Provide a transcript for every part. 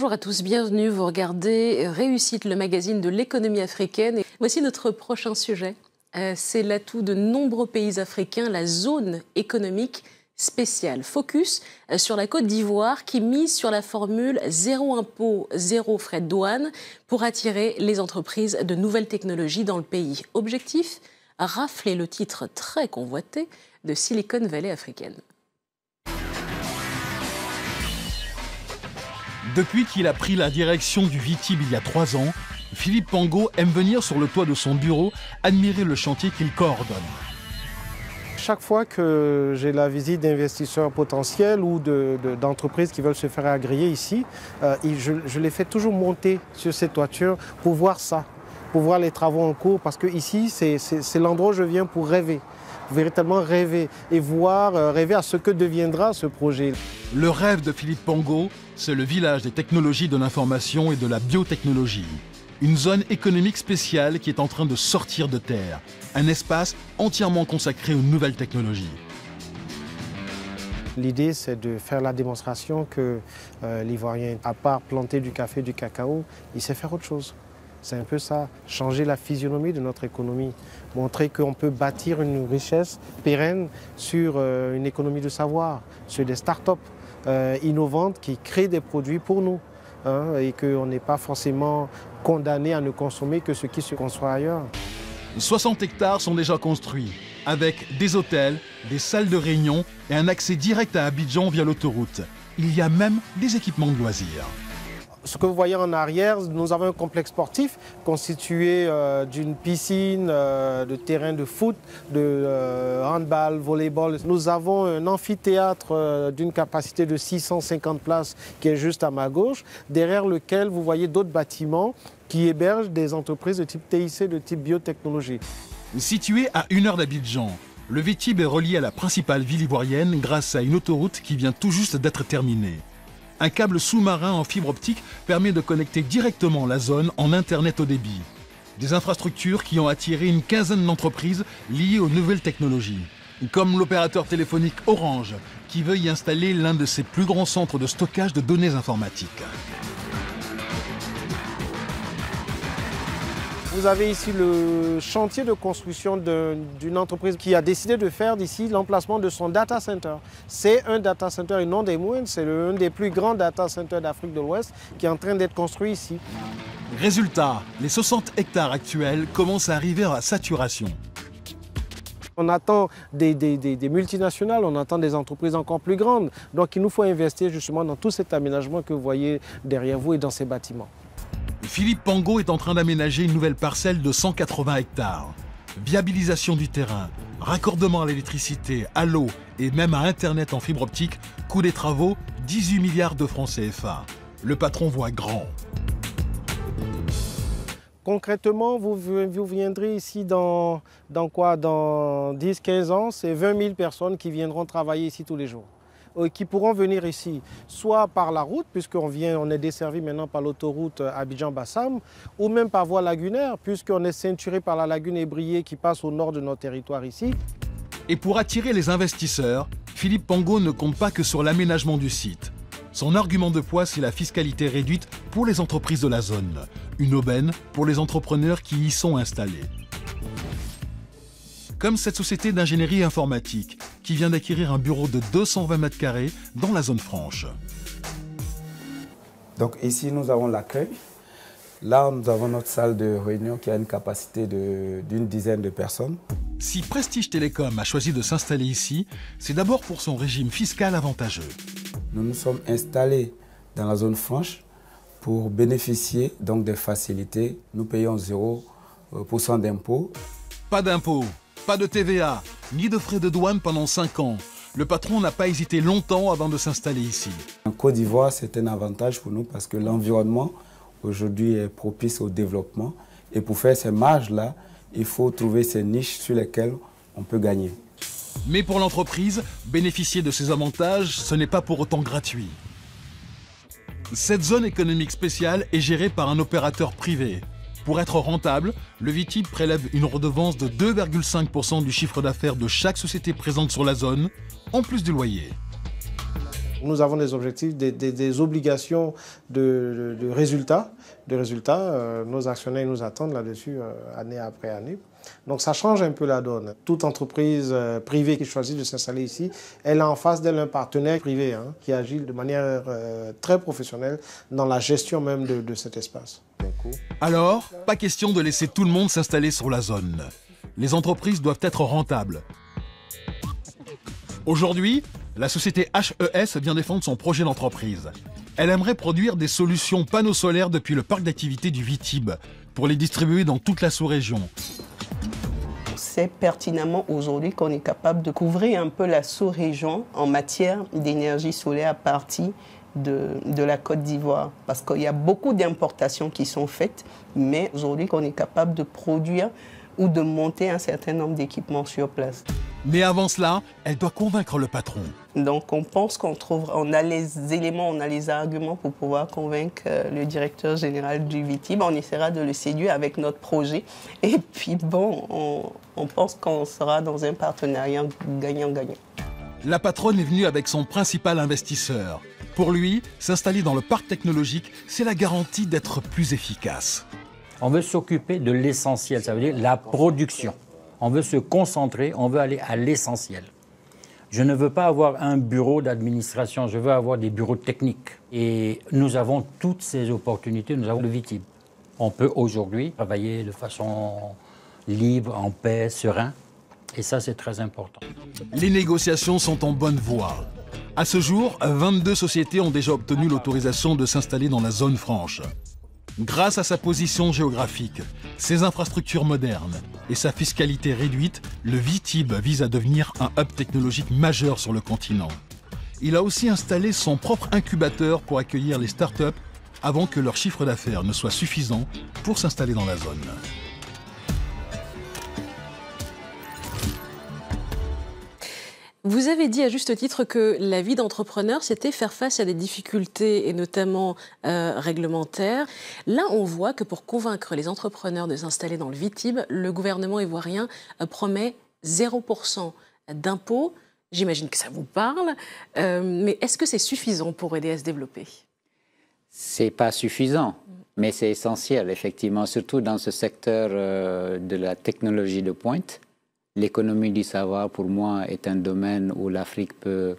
Bonjour à tous, bienvenue. Vous regardez Réussite, le magazine de l'économie africaine. Et voici notre prochain sujet. C'est l'atout de nombreux pays africains, la zone économique spéciale. Focus sur la Côte d'Ivoire qui mise sur la formule zéro impôt, zéro frais de douane pour attirer les entreprises de nouvelles technologies dans le pays. Objectif, rafler le titre très convoité de Silicon Valley africaine. Depuis qu'il a pris la direction du VITIB il y a 3 ans, Philippe Pango aime venir sur le toit de son bureau admirer le chantier qu'il coordonne. Chaque fois que j'ai la visite d'investisseurs potentiels ou d'entreprises qui veulent se faire agréer ici, je les fais toujours monter sur ces toitures pour voir ça, pour voir les travaux en cours, parce que ici, c'est l'endroit où je viens pour rêver, véritablement rêver et voir, rêver à ce que deviendra ce projet. Le rêve de Philippe Pango, c'est le village des technologies de l'information et de la biotechnologie. Une zone économique spéciale qui est en train de sortir de terre. Un espace entièrement consacré aux nouvelles technologies. L'idée, c'est de faire la démonstration que l'Ivoirien, à part planter du café, du cacao, il sait faire autre chose. C'est un peu ça, changer la physionomie de notre économie, montrer qu'on peut bâtir une richesse pérenne sur une économie de savoir, sur des start-up innovantes qui créent des produits pour nous. Et qu'on n'est pas forcément condamné à ne consommer que ce qui se construit ailleurs. 60 hectares sont déjà construits, avec des hôtels, des salles de réunion et un accès direct à Abidjan via l'autoroute. Il y a même des équipements de loisirs. Ce que vous voyez en arrière, nous avons un complexe sportif constitué d'une piscine, de terrain de foot, de handball, volleyball. Nous avons un amphithéâtre d'une capacité de 650 places qui est juste à ma gauche, derrière lequel vous voyez d'autres bâtiments qui hébergent des entreprises de type TIC, de type biotechnologie. Situé à 1 heure d'Abidjan, le VITIB est relié à la principale ville ivoirienne grâce à une autoroute qui vient tout juste d'être terminée. Un câble sous-marin en fibre optique permet de connecter directement la zone en Internet haut débit. Des infrastructures qui ont attiré une quinzaine d'entreprises liées aux nouvelles technologies. Comme l'opérateur téléphonique Orange, qui veut y installer l'un de ses plus grands centres de stockage de données informatiques. Vous avez ici le chantier de construction d'une entreprise qui a décidé de faire d'ici l'emplacement de son data center. C'est un data center et non des moindres, c'est un des plus grands data centers d'Afrique de l'Ouest qui est en train d'être construit ici. Résultat, les 60 hectares actuels commencent à arriver à saturation. On attend des multinationales, on attend des entreprises encore plus grandes. Donc il nous faut investir justement dans tout cet aménagement que vous voyez derrière vous et dans ces bâtiments. Philippe Pango est en train d'aménager une nouvelle parcelle de 180 hectares. Viabilisation du terrain, raccordement à l'électricité, à l'eau et même à Internet en fibre optique, coût des travaux, 18 milliards de francs CFA. Le patron voit grand. Concrètement, vous viendrez ici dans 10-15 ans, c'est 20 000 personnes qui viendront travailler ici tous les jours. Qui pourront venir ici, soit par la route, puisqu'on est desservi maintenant par l'autoroute Abidjan-Bassam, ou même par voie lagunaire, puisqu'on est ceinturé par la lagune Ébrié qui passe au nord de notre territoire ici. Et pour attirer les investisseurs, Philippe Pango ne compte pas que sur l'aménagement du site. Son argument de poids, c'est la fiscalité réduite pour les entreprises de la zone. Une aubaine pour les entrepreneurs qui y sont installés. Comme cette société d'ingénierie informatique qui vient d'acquérir un bureau de 220 mètres carrés dans la zone franche. Donc ici, nous avons l'accueil. Là, nous avons notre salle de réunion qui a une capacité d'une dizaine de personnes. Si Prestige Télécom a choisi de s'installer ici, c'est d'abord pour son régime fiscal avantageux. Nous nous sommes installés dans la zone franche pour bénéficier donc des facilités. Nous payons 0% d'impôts. Pas d'impôts. Pas de TVA, ni de frais de douane pendant 5 ans. Le patron n'a pas hésité longtemps avant de s'installer ici. En Côte d'Ivoire, c'est un avantage pour nous parce que l'environnement aujourd'hui est propice au développement. Et pour faire ces marges-là, il faut trouver ces niches sur lesquelles on peut gagner. Mais pour l'entreprise, bénéficier de ces avantages, ce n'est pas pour autant gratuit. Cette zone économique spéciale est gérée par un opérateur privé. Pour être rentable, le VITIB prélève une redevance de 2,5% du chiffre d'affaires de chaque société présente sur la zone, en plus du loyer. Nous avons des objectifs, des obligations de résultats. Nos actionnaires nous attendent là-dessus année après année. Donc ça change un peu la donne. Toute entreprise privée qui choisit de s'installer ici, elle a en face d'elle un partenaire privé qui agit de manière très professionnelle dans la gestion même de cet espace. Alors, pas question de laisser tout le monde s'installer sur la zone. Les entreprises doivent être rentables. Aujourd'hui, la société HES vient défendre son projet d'entreprise. Elle aimerait produire des solutions panneaux solaires depuis le parc d'activités du Vitibe pour les distribuer dans toute la sous-région. C'est pertinemment aujourd'hui qu'on est capable de couvrir un peu la sous-région en matière d'énergie solaire à partir de la Côte d'Ivoire. Parce qu'il y a beaucoup d'importations qui sont faites, mais aujourd'hui qu'on est capable de produire ou de monter un certain nombre d'équipements sur place. Mais avant cela, elle doit convaincre le patron. Donc on pense on a les éléments, on a les arguments pour pouvoir convaincre le directeur général du Vitibe. On essaiera de le séduire avec notre projet. Et puis bon, on pense qu'on sera dans un partenariat gagnant-gagnant. La patronne est venue avec son principal investisseur. Pour lui, s'installer dans le parc technologique, c'est la garantie d'être plus efficace. On veut s'occuper de l'essentiel, ça veut dire la production. On veut se concentrer, on veut aller à l'essentiel. Je ne veux pas avoir un bureau d'administration, je veux avoir des bureaux techniques. Et nous avons toutes ces opportunités, nous avons le Vitibe. On peut aujourd'hui travailler de façon libre, en paix, serein. Et ça, c'est très important. Les négociations sont en bonne voie. À ce jour, 22 sociétés ont déjà obtenu l'autorisation de s'installer dans la zone franche. Grâce à sa position géographique, ses infrastructures modernes et sa fiscalité réduite, le Vitibe vise à devenir un hub technologique majeur sur le continent. Il a aussi installé son propre incubateur pour accueillir les startups avant que leur chiffre d'affaires ne soit suffisant pour s'installer dans la zone. Vous avez dit à juste titre que la vie d'entrepreneur, c'était faire face à des difficultés, et notamment réglementaires. Là, on voit que pour convaincre les entrepreneurs de s'installer dans le Vitibe, le gouvernement ivoirien promet 0% d'impôts. J'imagine que ça vous parle. Mais est-ce que c'est suffisant pour aider à se développer? C'est pas suffisant, mais c'est essentiel, effectivement, surtout dans ce secteur de la technologie de pointe. L'économie du savoir, pour moi, est un domaine où l'Afrique peut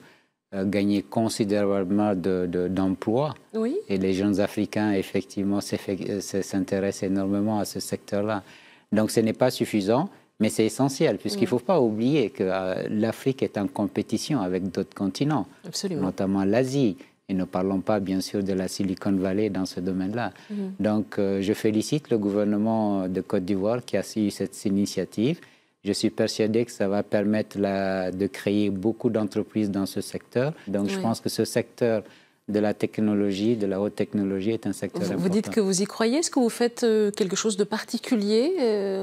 gagner considérablement d'emplois. Oui. Et les jeunes Africains, effectivement, s'intéressent énormément à ce secteur-là. Donc, ce n'est pas suffisant, mais c'est essentiel, puisqu'il ne faut pas oublier que l'Afrique est en compétition avec d'autres continents, Absolument. notamment l'Asie. Et ne parlons pas, bien sûr, de la Silicon Valley dans ce domaine-là. Donc, je félicite le gouvernement de Côte d'Ivoire qui a eu cette initiative. Je suis persuadé que ça va permettre de créer beaucoup d'entreprises dans ce secteur. Donc, je pense que ce secteur de la technologie, de la haute technologie, est un secteur important. Vous dites que vous y croyez. Est-ce que vous faites quelque chose de particulier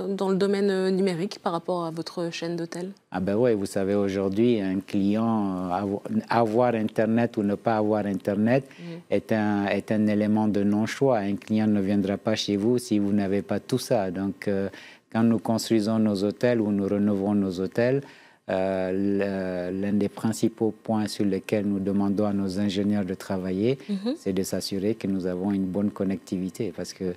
dans le domaine numérique par rapport à votre chaîne d'hôtels? Ah ben oui, vous savez, aujourd'hui, un client, avoir Internet ou ne pas avoir Internet est un élément de non-choix. Un client ne viendra pas chez vous si vous n'avez pas tout ça. Donc, quand nous construisons nos hôtels ou nous rénovons nos hôtels, l'un des principaux points sur lesquels nous demandons à nos ingénieurs de travailler, c'est de s'assurer que nous avons une bonne connectivité. Parce que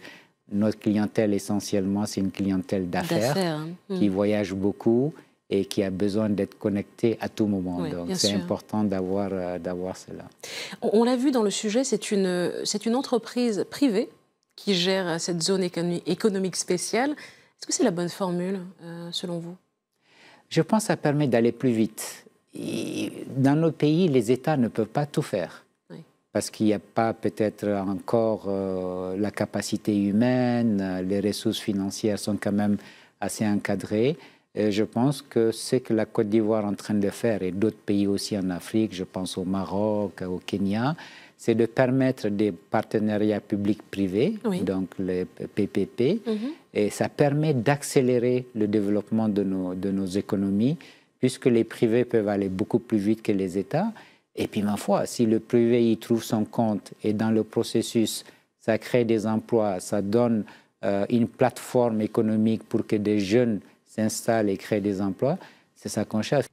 notre clientèle, essentiellement, c'est une clientèle d'affaires qui voyage beaucoup et qui a besoin d'être connectée à tout moment. Oui, donc, c'est important d'avoir cela. On l'a vu dans le sujet, c'est une entreprise privée qui gère cette zone économique spéciale. Est-ce que c'est la bonne formule, selon vous? Je pense que ça permet d'aller plus vite. Et dans nos pays, les États ne peuvent pas tout faire. Oui. Parce qu'il n'y a pas peut-être encore la capacité humaine, les ressources financières sont quand même assez encadrées. Et je pense que ce que la Côte d'Ivoire est en train de faire, et d'autres pays aussi en Afrique, je pense au Maroc, au Kenya, c'est de permettre des partenariats publics-privés, donc les PPP, et ça permet d'accélérer le développement de nos économies, puisque les privés peuvent aller beaucoup plus vite que les États. Et puis, ma foi, si le privé y trouve son compte et dans le processus, ça crée des emplois, ça donne une plateforme économique pour que des jeunes s'installent et créent des emplois, c'est ça qu'on cherche.